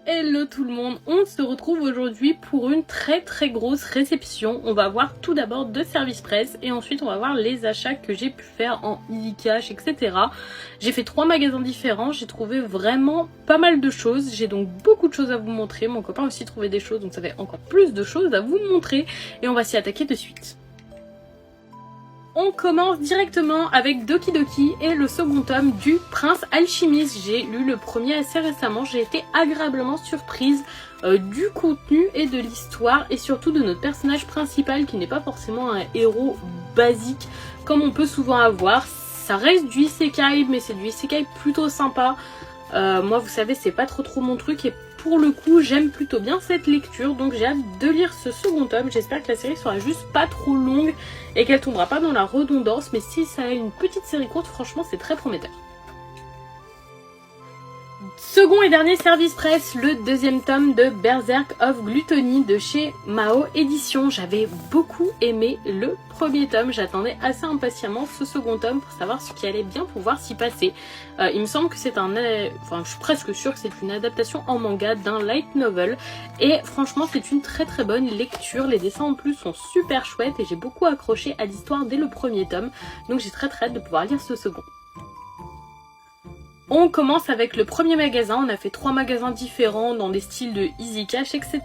Hello tout le monde, on se retrouve aujourd'hui pour une très grosse réception. On va voir tout d'abord deux services presse et ensuite on va voir les achats que j'ai pu faire en Easy Cash, etc. J'ai fait 3 magasins différents, j'ai trouvé vraiment pas mal de choses. J'ai donc beaucoup de choses à vous montrer, mon copain a aussi trouvé des choses donc ça fait encore plus de choses à vous montrer et on va s'y attaquer de suite. On commence directement avec Doki Doki et le second tome du Prince Alchimiste. J'ai lu le premier assez récemment, j'ai été agréablement surprise du contenu et de l'histoire et surtout de notre personnage principal qui n'est pas forcément un héros basique comme on peut souvent avoir. Ça reste du isekai mais c'est du isekai plutôt sympa. Moi vous savez c'est pas trop mon truc et pour le coup j'aime plutôt bien cette lecture donc j'ai hâte de lire ce second tome. J'espère que la série sera juste pas trop longue et qu'elle tombera pas dans la redondance, mais si ça a une petite série courte franchement c'est très prometteur. Second et dernier service presse, le deuxième tome de Berserk of Gluttony de chez Mao Édition. J'avais beaucoup aimé le premier tome, j'attendais assez impatiemment ce second tome pour savoir ce qui allait bien pouvoir s'y passer. Il me semble que c'est je suis presque sûre que c'est une adaptation en manga d'un light novel et franchement c'est une très bonne lecture. Les dessins en plus sont super chouettes et j'ai beaucoup accroché à l'histoire dès le premier tome, donc j'ai très hâte de pouvoir lire ce second. On commence avec le premier magasin, on a fait 3 magasins différents dans des styles de Easy Cash, etc.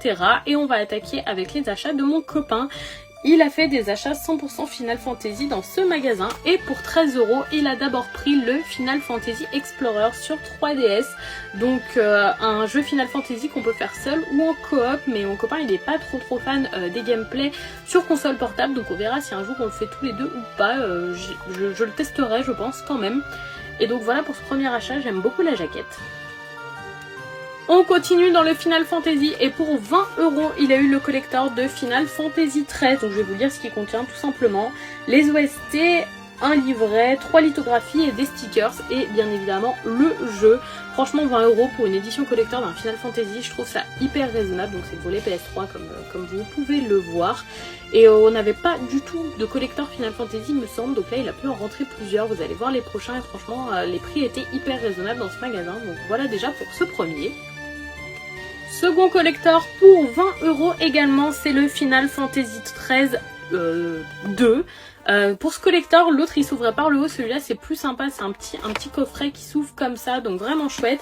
Et on va attaquer avec les achats de mon copain. Il a fait des achats 100% Final Fantasy dans ce magasin et pour 13 €, il a d'abord pris le Final Fantasy Explorer sur 3DS. Donc un jeu Final Fantasy qu'on peut faire seul ou en coop, mais mon copain il n'est pas trop fan des gameplays sur console portable. Donc on verra si un jour on le fait tous les deux ou pas, je le testerai je pense quand même. Et donc voilà pour ce premier achat, j'aime beaucoup la jaquette. On continue dans le Final Fantasy et pour 20 €, il a eu le collector de Final Fantasy XIII. Donc je vais vous lire ce qu'il contient tout simplement. Les OST, un livret, 3 lithographies et des stickers et bien évidemment le jeu. Franchement 20 € pour une édition collector d'un Final Fantasy, je trouve ça hyper raisonnable. Donc c'est le volet PS3 comme vous pouvez le voir. Et on n'avait pas du tout de collector Final Fantasy me semble, donc là il a pu en rentrer plusieurs, vous allez voir les prochains et franchement les prix étaient hyper raisonnables dans ce magasin, donc voilà déjà pour ce premier. Second collector pour 20 € également, c'est le Final Fantasy XIII 2. Pour ce collector, l'autre il s'ouvrait par le haut, celui-là c'est plus sympa, c'est un petit coffret qui s'ouvre comme ça, donc vraiment chouette.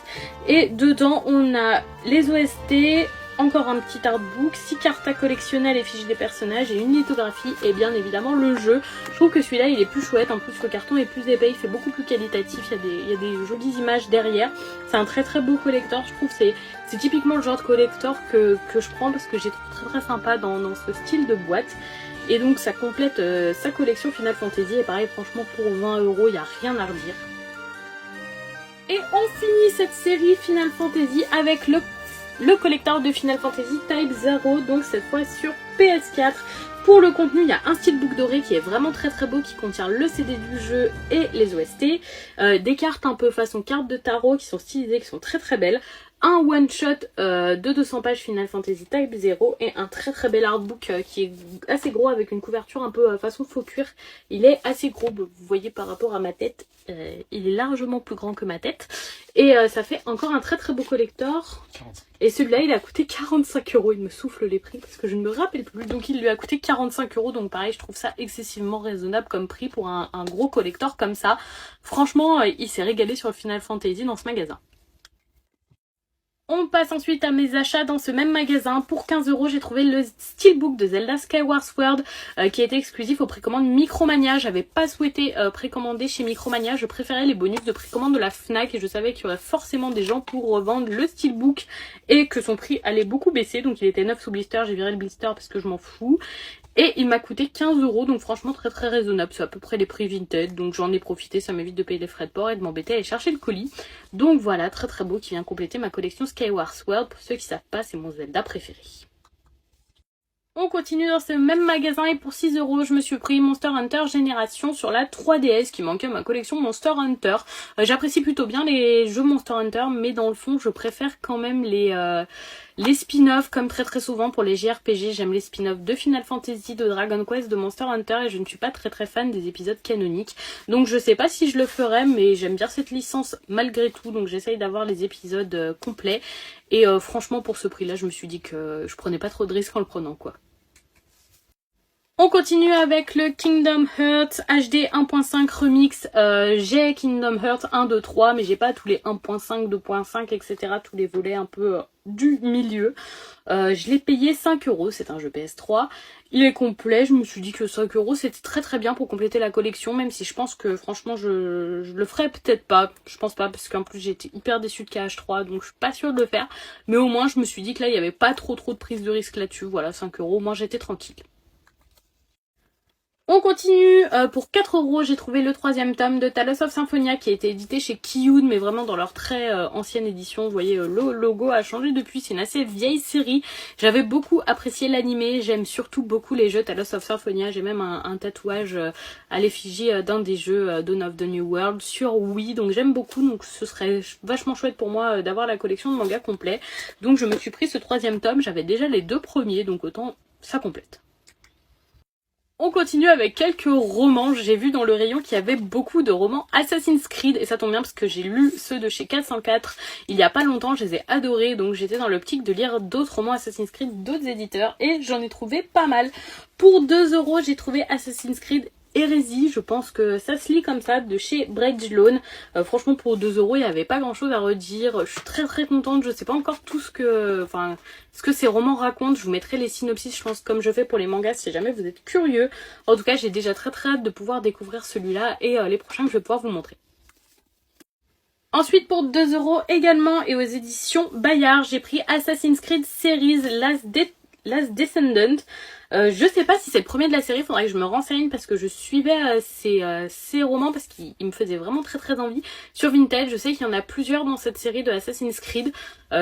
Et dedans on a les OST, encore un petit artbook, 6 cartes à collectionner, les fiches des personnages et une lithographie et bien évidemment le jeu. Je trouve que celui-là il est plus chouette, en plus le carton est plus épais, il fait beaucoup plus qualitatif, il y a des jolies images derrière. C'est un très beau collector, je trouve c'est typiquement le genre de collector que je prends parce que j'ai trouvé très sympa dans ce style de boîte. Et donc ça complète sa collection Final Fantasy et pareil franchement pour 20 €, il n'y a rien à redire. Et on finit cette série Final Fantasy avec le collector de Final Fantasy Type 0, donc cette fois sur PS4. Pour le contenu, il y a un steelbook doré qui est vraiment très beau, qui contient le CD du jeu et les OST, des cartes un peu façon carte de tarot qui sont stylisées, qui sont très belles, un one shot de 200 pages Final Fantasy Type 0 et un très bel artbook qui est assez gros avec une couverture un peu façon faux cuir. Il est assez gros, vous voyez par rapport à ma tête, il est largement plus grand que ma tête et ça fait encore un très beau collector. 45. Et celui-là il a coûté 45 €, il me souffle les prix parce que je ne me rappelle plus, donc il lui a coûté 45 €, donc pareil je trouve ça excessivement raisonnable comme prix pour un gros collector comme ça. Franchement il s'est régalé sur le Final Fantasy dans ce magasin. On passe ensuite à mes achats dans ce même magasin. Pour 15 €, j'ai trouvé le steelbook de Zelda Skyward Sword qui était exclusif aux précommandes Micromania. J'avais pas souhaité précommander chez Micromania, je préférais les bonus de précommande de la Fnac et je savais qu'il y aurait forcément des gens pour revendre le steelbook et que son prix allait beaucoup baisser. Donc il était 9 sous blister, j'ai viré le blister parce que je m'en fous. Et il m'a coûté 15 €, donc franchement très raisonnable, c'est à peu près les prix Vinted, donc j'en ai profité, ça m'évite de payer les frais de port et de m'embêter à aller chercher le colis. Donc voilà, très beau qui vient compléter ma collection Skyward Sword, pour ceux qui savent pas, c'est mon Zelda préféré. On continue dans ce même magasin et pour 6 €, je me suis pris Monster Hunter Génération sur la 3DS qui manquait à ma collection Monster Hunter. J'apprécie plutôt bien les jeux Monster Hunter, mais dans le fond je préfère quand même les spin-offs comme très souvent pour les JRPG. J'aime les spin-offs de Final Fantasy, de Dragon Quest, de Monster Hunter et je ne suis pas très fan des épisodes canoniques. Donc je sais pas si je le ferai, mais j'aime bien cette licence malgré tout, donc j'essaye d'avoir les épisodes complets. Et franchement pour ce prix là je me suis dit que je prenais pas trop de risques en le prenant quoi. On continue avec le Kingdom Hearts HD 1.5 Remix. J'ai Kingdom Hearts 1, 2, 3, mais j'ai pas tous les 1.5, 2.5, etc. Tous les volets un peu du milieu. Je l'ai payé 5€, c'est un jeu PS3. Il est complet, je me suis dit que 5€ c'était très très bien pour compléter la collection, même si je pense que franchement je le ferais peut-être pas. Je pense pas, parce qu'en plus j'ai été hyper déçue de KH3, donc je suis pas sûre de le faire. Mais au moins je me suis dit que là il y avait pas trop de prise de risque là-dessus. Voilà, 5€, au moins j'étais tranquille. On continue, pour 4€, j'ai trouvé le 3e tome de Talos of Symphonia qui a été édité chez Kiyun, mais vraiment dans leur très ancienne édition. Vous voyez, le logo a changé depuis, c'est une assez vieille série. J'avais beaucoup apprécié l'animé, j'aime surtout beaucoup les jeux Talos of Symphonia. J'ai même un tatouage à l'effigie d'un des jeux Dawn of the New World sur Wii, donc j'aime beaucoup, donc ce serait vachement chouette pour moi d'avoir la collection de mangas complet. Donc je me suis pris ce 3e tome, j'avais déjà les 2 premiers, donc autant ça complète. On continue avec quelques romans. J'ai vu dans le rayon qu'il y avait beaucoup de romans Assassin's Creed et ça tombe bien parce que j'ai lu ceux de chez 404 il y a pas longtemps, je les ai adorés, donc j'étais dans l'optique de lire d'autres romans Assassin's Creed d'autres éditeurs et j'en ai trouvé pas mal. Pour 2€, j'ai trouvé Assassin's Creed Hérésie, je pense que ça se lit comme ça, de chez Brightloan. Franchement pour 2€, il n'y avait pas grand chose à redire. Je suis très très contente, je sais pas encore tout ce que ces romans racontent. Je vous mettrai les synopsis, je pense, comme je fais pour les mangas si jamais vous êtes curieux. En tout cas j'ai déjà très très hâte de pouvoir découvrir celui-là et les prochains que je vais pouvoir vous montrer. Ensuite pour 2€ également et aux éditions Bayard, j'ai pris Assassin's Creed Series Last Descendant. Je sais pas si c'est le premier de la série, faudrait que je me renseigne parce que je suivais ces romans parce qu'ils me faisaient vraiment très très envie. Sur Vinted, je sais qu'il y en a plusieurs dans cette série de Assassin's Creed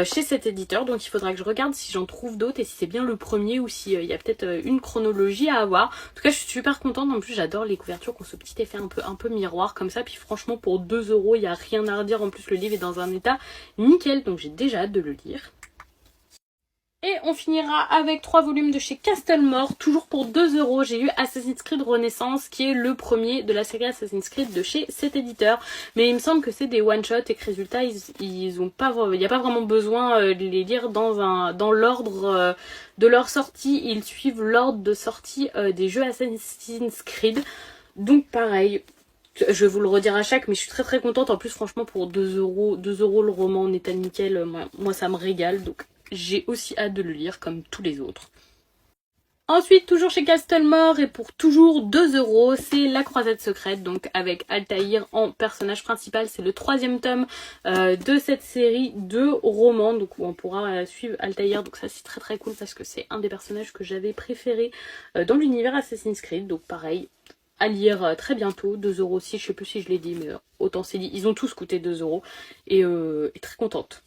chez cet éditeur, donc il faudra que je regarde si j'en trouve d'autres et si c'est bien le premier ou s'il y a peut-être une chronologie à avoir. En tout cas je suis super contente, en plus j'adore les couvertures qui ont ce petit effet un peu miroir comme ça, puis franchement pour 2€, il n'y a rien à redire, en plus le livre est dans un état nickel, donc j'ai déjà hâte de le lire. Et on finira avec 3 volumes de chez Castlemore, toujours pour 2€. J'ai eu Assassin's Creed Renaissance, qui est le premier de la série Assassin's Creed de chez cet éditeur. Mais il me semble que c'est des one-shots et que résultat, il n'y a pas vraiment besoin de les lire dans l'ordre de leur sortie. Ils suivent l'ordre de sortie des jeux Assassin's Creed. Donc pareil, je vais vous le redire à chaque, mais je suis très très contente. En plus franchement pour 2€, le roman en état nickel, moi ça me régale, donc j'ai aussi hâte de le lire comme tous les autres. Ensuite, toujours chez Castlemore et pour toujours 2€, c'est La Croisade Secrète, donc avec Altaïr en personnage principal. C'est le 3e tome de cette série de romans, donc où on pourra suivre Altaïr. Donc ça c'est très très cool parce que c'est un des personnages que j'avais préféré dans l'univers Assassin's Creed. Donc pareil, à lire très bientôt, 2€ aussi, je sais plus si je l'ai dit, mais autant c'est dit. Ils ont tous coûté 2€ et très contente.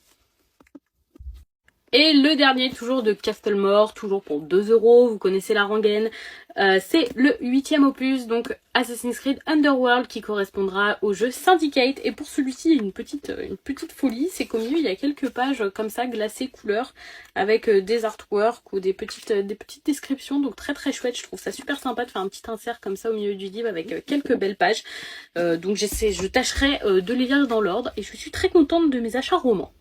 Et le dernier, toujours de Castlemore, toujours pour 2€, vous connaissez la rengaine. C'est le 8e opus, donc Assassin's Creed Underworld, qui correspondra au jeu Syndicate. Et pour celui-ci, il y a une petite folie, c'est qu'au milieu, il y a quelques pages comme ça, glacées couleur, avec des artworks ou des petites descriptions. Donc très très chouette, je trouve ça super sympa de faire un petit insert comme ça au milieu du livre avec quelques belles pages. Donc je tâcherai de les lire dans l'ordre et je suis très contente de mes achats romans.